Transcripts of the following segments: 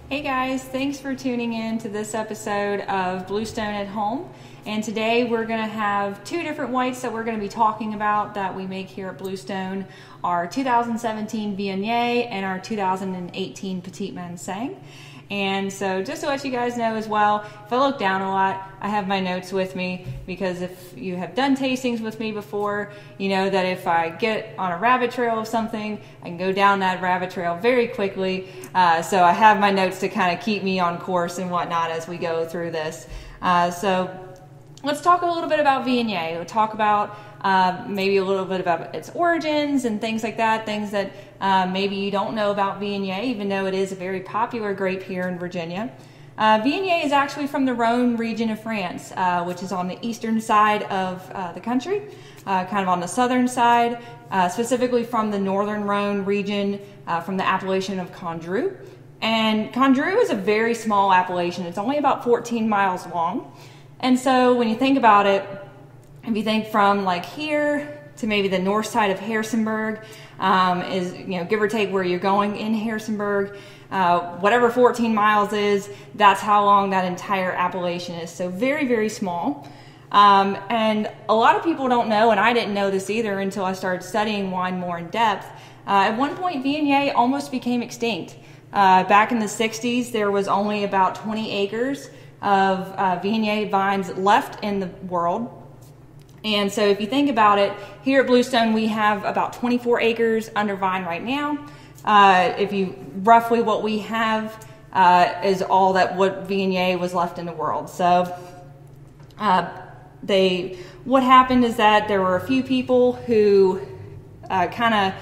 Hey guys, thanks for tuning in to this episode of Bluestone at Home. And today we're going to have two different whites that we're going to be talking about that we make here at Bluestone. Our 2017 Viognier and our 2018 Petit Manseng. And so just to let you guys know as well, if I look down a lot, I have my notes with me because if you have done tastings with me before, you know that if I get on a rabbit trail of something, I can go down that rabbit trail very quickly. So I have my notes to kind of keep me on course and whatnot as we go through this. So let's talk a little bit about Viognier. We'll talk about maybe a little bit about its origins and things like that, things that maybe you don't know about Viognier, even though it is a very popular grape here in Virginia. Viognier is actually from the Rhone region of France, which is on the eastern side of the country, kind of on the southern side, specifically from the northern Rhone region, from the appellation of Condrieu. And Condrieu is a very small appellation. It's only about 14 miles long. And so when you think about it, if you think from like here to maybe the north side of Harrisonburg, is, you know, give or take where you're going in Harrisonburg, whatever 14 miles is, that's how long that entire appellation is. So very, very small. And a lot of people don't know, and I didn't know this either until I started studying wine more in depth. At one point, Viognier almost became extinct. Back in the 60s, there was only about 20 acres of Viognier vines left in the world. And so if you think about it, here at Bluestone, we have about 24 acres under vine right now. Roughly what we have is all that what Viognier was left in the world. So what happened is that there were a few people who kind of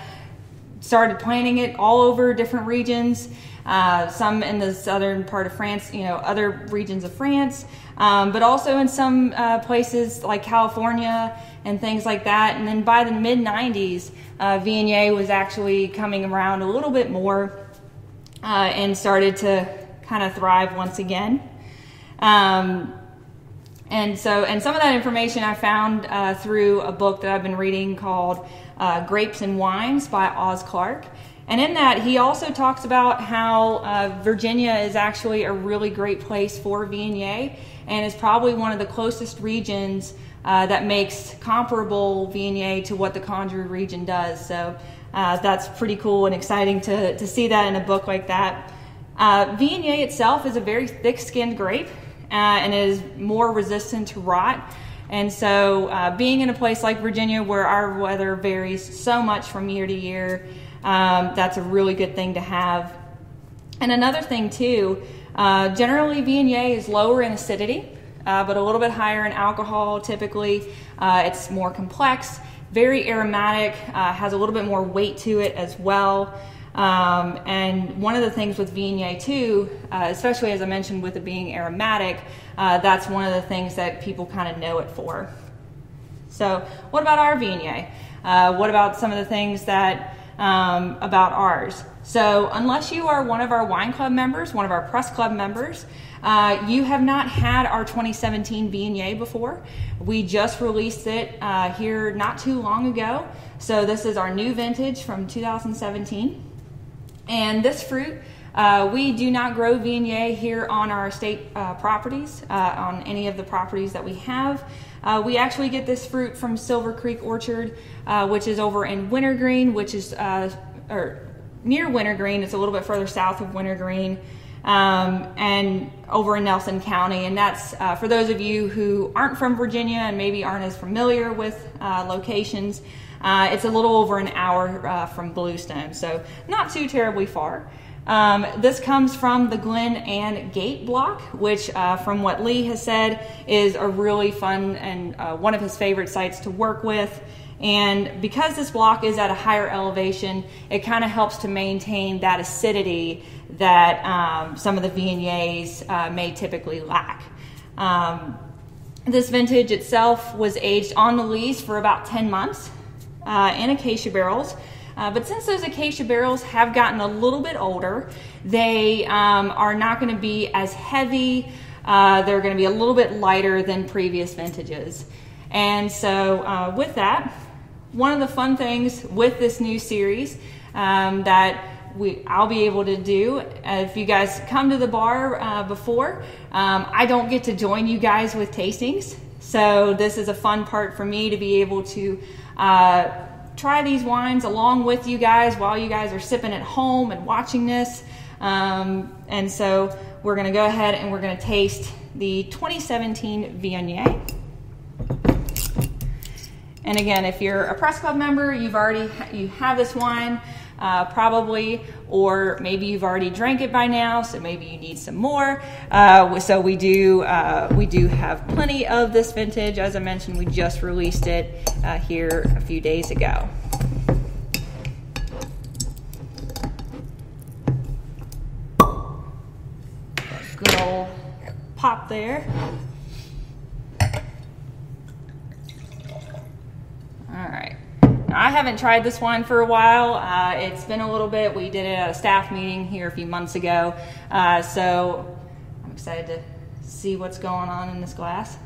started planting it all over different regions. Some in the southern part of France, you know, other regions of France, but also in some places like California and things like that. And then by the mid-90s, Viognier was actually coming around a little bit more and started to kind of thrive once again. And some of that information I found through a book that I've been reading called Grapes and Wines by Oz Clarke. And in that, he also talks about how Virginia is actually a really great place for Viognier and is probably one of the closest regions that makes comparable Viognier to what the Condrieu region does. So that's pretty cool and exciting to see that in a book like that. Viognier itself is a very thick-skinned grape and is more resistant to rot. And so being in a place like Virginia where our weather varies so much from year to year, that's a really good thing to have. And another thing too, generally Viognier is lower in acidity, but a little bit higher in alcohol typically. It's more complex, very aromatic, has a little bit more weight to it as well. And one of the things with Viognier too, especially as I mentioned with it being aromatic, that's one of the things that people kind of know it for. So what about our Viognier? What about some of the things that about ours? So unless you are one of our wine club members, one of our press club members, you have not had our 2017 Viognier before. We just released it here not too long ago. So this is our new vintage from 2017. And this fruit, we do not grow Viognier here on our estate properties, on any of the properties that we have. We actually get this fruit from Silver Creek Orchard, which is over in Wintergreen, which is near Wintergreen. It's a little bit further south of Wintergreen, and over in Nelson County. And that's for those of you who aren't from Virginia and maybe aren't as familiar with locations. It's a little over an hour from Bluestone, so not too terribly far. This comes from the Glen and Gate block, which from what Lee has said is a really fun and one of his favorite sites to work with. And because this block is at a higher elevation, it kind of helps to maintain that acidity that some of the Viogniers may typically lack. This vintage itself was aged on the lees for about 10 months in acacia barrels. But since those acacia barrels have gotten a little bit older, they are not going to be as heavy. They're going to be a little bit lighter than previous vintages. And so with that, one of the fun things with this new series that I'll be able to do. If you guys come to the bar before, I don't get to join you guys with tastings. So this is a fun part for me to be able to try these wines along with you guys while you guys are sipping at home and watching this. And so we're going to go ahead and we're going to taste the 2017 Viognier. And again, if you're a Press Club member, you have this wine probably, or maybe you've already drank it by now, so maybe you need some more. So we do have plenty of this vintage. As I mentioned, we just released it here a few days ago. Good old pop there. All right. Now, I haven't tried this wine for a while. It's been a little bit. We did it at a staff meeting here a few months ago. So I'm excited to see what's going on in this glass.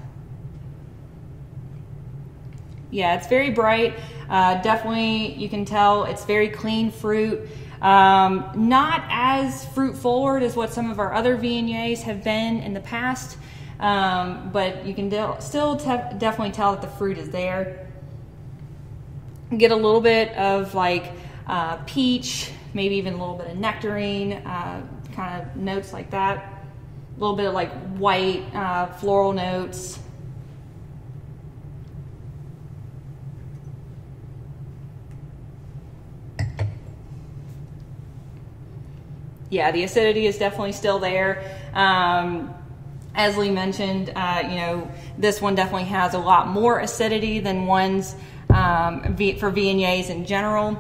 Yeah, it's very bright. Definitely, you can tell it's very clean fruit. Not as fruit forward as what some of our other Viogniers have been in the past, but you can still definitely tell that the fruit is there. Get a little bit of like peach, maybe even a little bit of nectarine, kind of notes like that. A little bit of like white floral notes. Yeah, the acidity is definitely still there. As Lee mentioned, this one definitely has a lot more acidity than ones for Viogniers in general.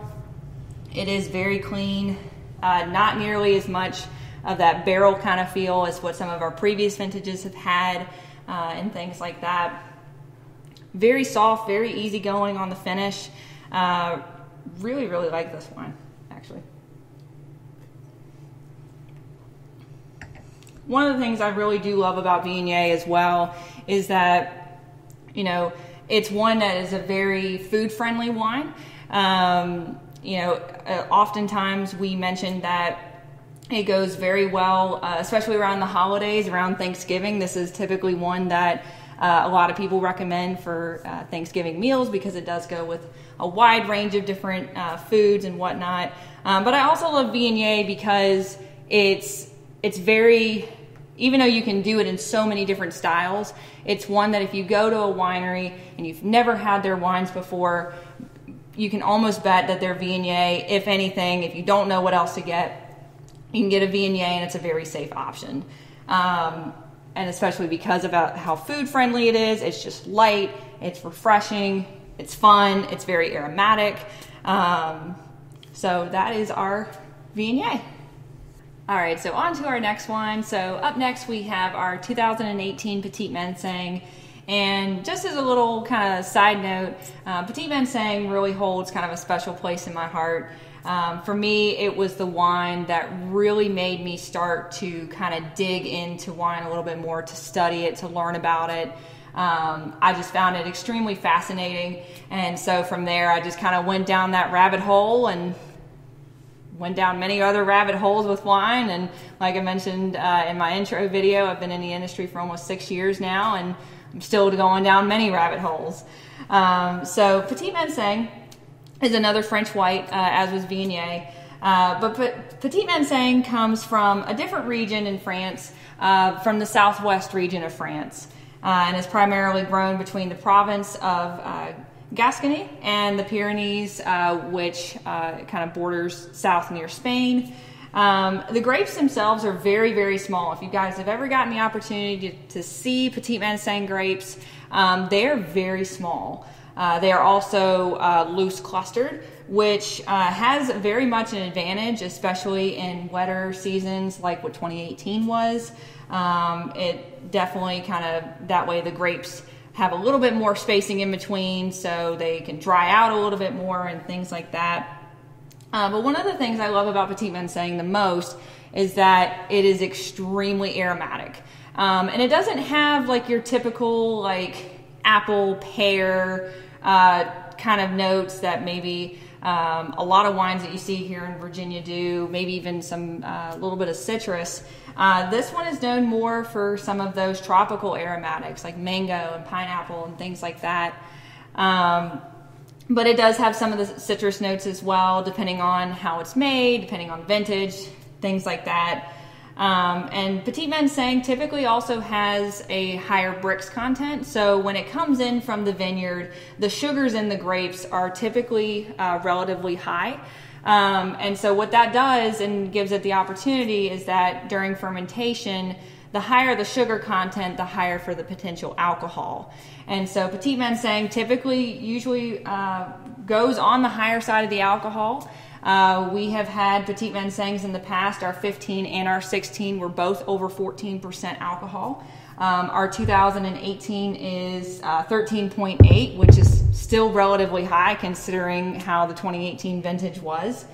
It is very clean, not nearly as much of that barrel kind of feel as what some of our previous vintages have had, and things like that. Very soft, very easygoing on the finish. Really, really like this wine, actually. One of the things I really do love about Viognier as well is that, it's one that is a very food-friendly wine. Oftentimes we mention that it goes very well, especially around the holidays, around Thanksgiving. This is typically one that a lot of people recommend for Thanksgiving meals because it does go with a wide range of different foods and whatnot. But I also love Viognier because it's very, even though you can do it in so many different styles, it's one that if you go to a winery and you've never had their wines before, you can almost bet that they're Viognier. If anything, if you don't know what else to get, you can get a Viognier and it's a very safe option. And especially because of how food friendly it is, it's just light, it's refreshing, it's fun, it's very aromatic. So that is our Viognier. All right, so on to our next wine. So up next we have our 2018 Petit Manseng. And just as a little kind of side note, Petit Manseng really holds kind of a special place in my heart. For me, it was the wine that really made me start to kind of dig into wine a little bit more, to study it, to learn about it. I just found it extremely fascinating. And so from there, I just kind of went down that rabbit hole and went down many other rabbit holes with wine. And like I mentioned in my intro video, I've been in the industry for almost 6 years now, and I'm still going down many rabbit holes. So Petit Manseng is another French white, as was Viognier. But Petit Manseng comes from a different region in France, from the southwest region of France, and is primarily grown between the province of Gascony and the Pyrenees, which kind of borders south near Spain. The grapes themselves are very, very small. If you guys have ever gotten the opportunity to see Petit Manseng grapes, they are very small. They are also loose clustered, which has very much an advantage, especially in wetter seasons like what 2018 was. It definitely kind of, that way the grapes have a little bit more spacing in between so they can dry out a little bit more and things like that. But one of the things I love about Petit Manseng the most is that it is extremely aromatic. And it doesn't have like your typical like apple, pear kind of notes that maybe A lot of wines that you see here in Virginia do, maybe even some little bit of citrus. This one is known more for some of those tropical aromatics like mango and pineapple and things like that. But it does have some of the citrus notes as well, depending on how it's made, depending on vintage, things like that. And Petit Manseng typically also has a higher Brix content. So when it comes in from the vineyard, the sugars in the grapes are typically relatively high. And so what that does and gives it the opportunity is that during fermentation, the higher the sugar content, the higher for the potential alcohol. And so Petit Manseng usually goes on the higher side of the alcohol. We have had Petit Mansengs in the past. Our 15 and our 16 were both over 14% alcohol. Our 2018 is 13.8, which is still relatively high considering how the 2018 vintage was.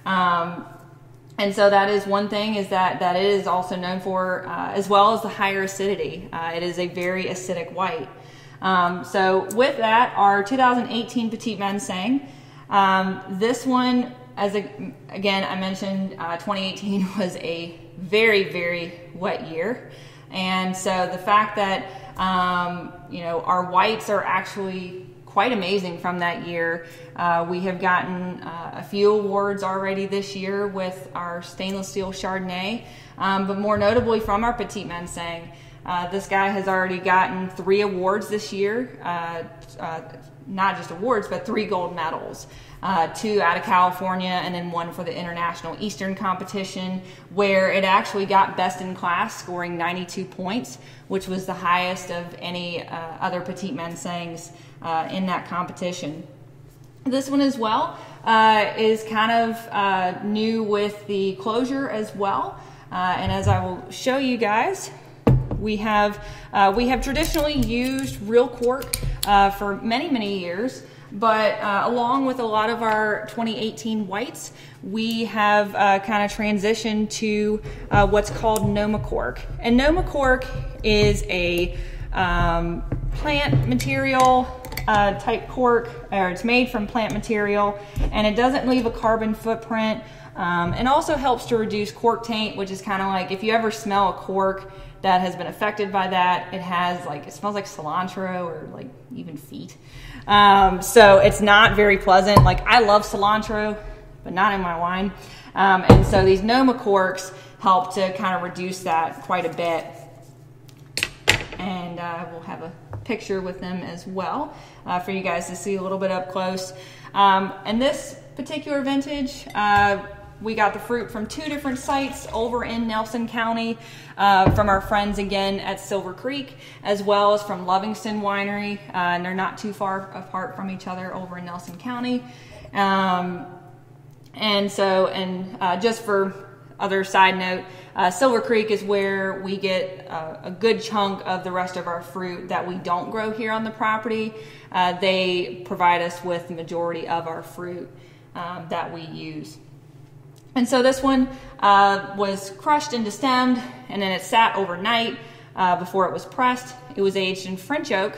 And so that is one thing, is that it is also known for, as well as the higher acidity. It is a very acidic white. So with that, our 2018 Petit Manseng, this one, again, I mentioned 2018 was a very, very wet year. And so the fact that, our whites are actually quite amazing from that year. We have gotten a few awards already this year with our stainless steel Chardonnay, but more notably from our Petit Manseng. This guy has already gotten 3 awards this year, not just awards, but 3 gold medals. 2 out of California, and then 1 for the International Eastern competition, where it actually got best in class, scoring 92 points, which was the highest of any other Petit Mansengs in that competition. This one as well is kind of new with the closure as well, and as I will show you guys, we have traditionally used real cork for many, many years. But along with a lot of our 2018 whites, we have kind of transitioned to what's called Noma cork. And Noma cork is a plant material type cork, or it's made from plant material, and it doesn't leave a carbon footprint, and also helps to reduce cork taint, which is kind of like if you ever smell a cork that has been affected by that, it smells like cilantro or like even feet. So it's not very pleasant. Like, I love cilantro, but not in my wine. And so these Noma corks help to kind of reduce that quite a bit. And we'll have a picture with them as well for you guys to see a little bit up close. And this particular vintage, we got the fruit from 2 different sites over in Nelson County, from our friends again at Silver Creek, as well as from Livingston Winery, and they're not too far apart from each other over in Nelson County. Just for other side note, Silver Creek is where we get a good chunk of the rest of our fruit that we don't grow here on the property. They provide us with the majority of our fruit that we use. And so this one was crushed and destemmed, and then it sat overnight before it was pressed. It was aged in French oak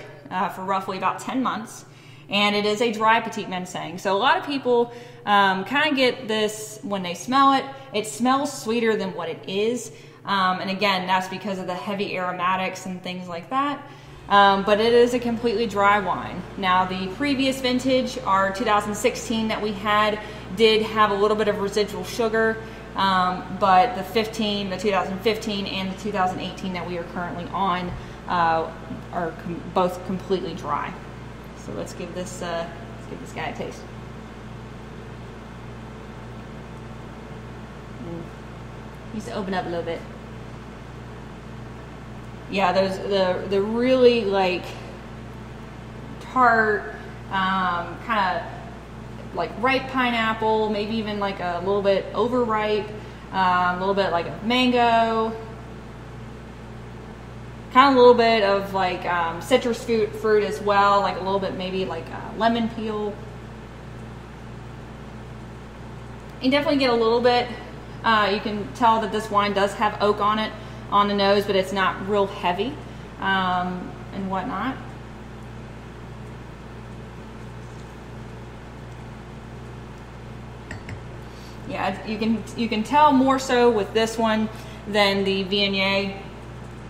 for roughly about 10 months, and it is a dry Petit Manseng. So a lot of people kind of get this when they smell it. It smells sweeter than what it is, and again, that's because of the heavy aromatics and things like that. But it is a completely dry wine. Now, the previous vintage, our 2016 that we had, did have a little bit of residual sugar, but the 2015 and the 2018 that we are currently on are both completely dry. So let's give this guy a taste. Needs to open up a little bit. Yeah, the really like tart, kind of like ripe pineapple, maybe even like a little bit overripe, a little bit like a mango, kind of a little bit of like citrus fruit as well, like a little bit maybe like lemon peel. You definitely get a little bit, you can tell that this wine does have oak on it, on the nose, but it's not real heavy and whatnot. Yeah, you can tell more so with this one than the Viognier.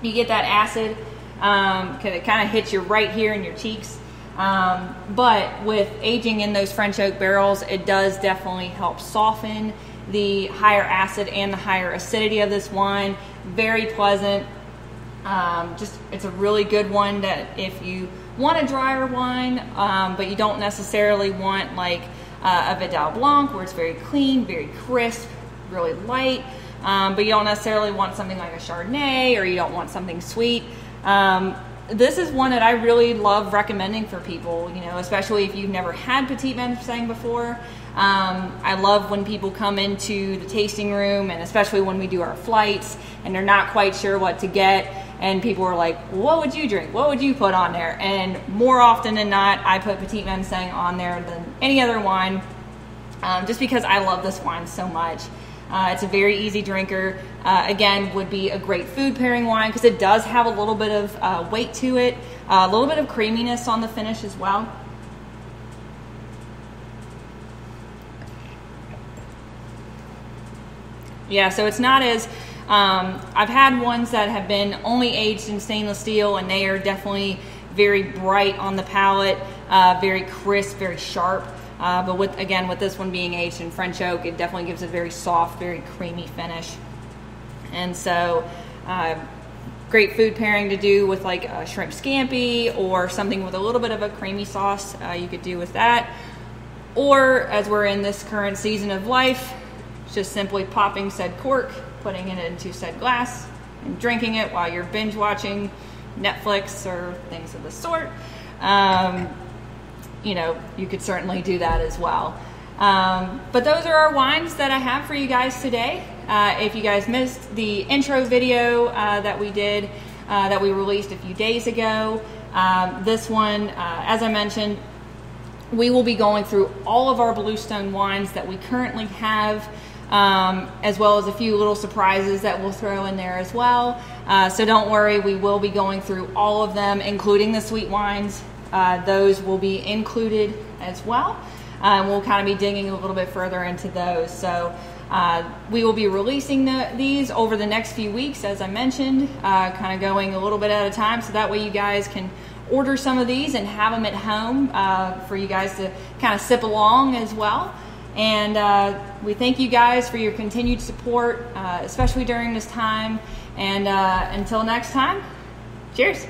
You get that acid, because it kind of hits you right here in your cheeks. But with aging in those French oak barrels, it does definitely help soften the higher acid and the higher acidity of this wine. Very pleasant. It's a really good one that if you want a drier wine, but you don't necessarily want like a Vidal Blanc where it's very clean, very crisp, really light, but you don't necessarily want something like a Chardonnay, or you don't want something sweet. This is one that I really love recommending for people, you know, especially if you've never had Petit Manseng before. I love when people come into the tasting room, and especially when we do our flights and they're not quite sure what to get, and people are like, what would you drink? What would you put on there? And more often than not, I put Petit Manseng on there than any other wine, just because I love this wine so much. It's a very easy drinker. Again, would be a great food pairing wine because it does have a little bit of weight to it, a little bit of creaminess on the finish as well. Yeah, so it's not as, I've had ones that have been only aged in stainless steel, and they are definitely very bright on the palate, very crisp, very sharp. But with this one being aged in French oak, it definitely gives a very soft, very creamy finish. And so, great food pairing to do with like a shrimp scampi, or something with a little bit of a creamy sauce. You could do with that. Or, as we're in this current season of life, just simply popping said cork, putting it into said glass, and drinking it while you're binge watching Netflix or things of the sort. You know, you could certainly do that as well. But those are our wines that I have for you guys today. If you guys missed the intro video that we did, that we released a few days ago, this one, as I mentioned, we will be going through all of our Bluestone wines that we currently have, as well as a few little surprises that we'll throw in there as well. So don't worry, we will be going through all of them, including the sweet wines. Those will be included as well. We'll kind of be digging a little bit further into those. So we will be releasing these over the next few weeks, as I mentioned, kind of going a little bit at a time, so that way you guys can order some of these and have them at home for you guys to kind of sip along as well. And we thank you guys for your continued support, especially during this time. And until next time, cheers.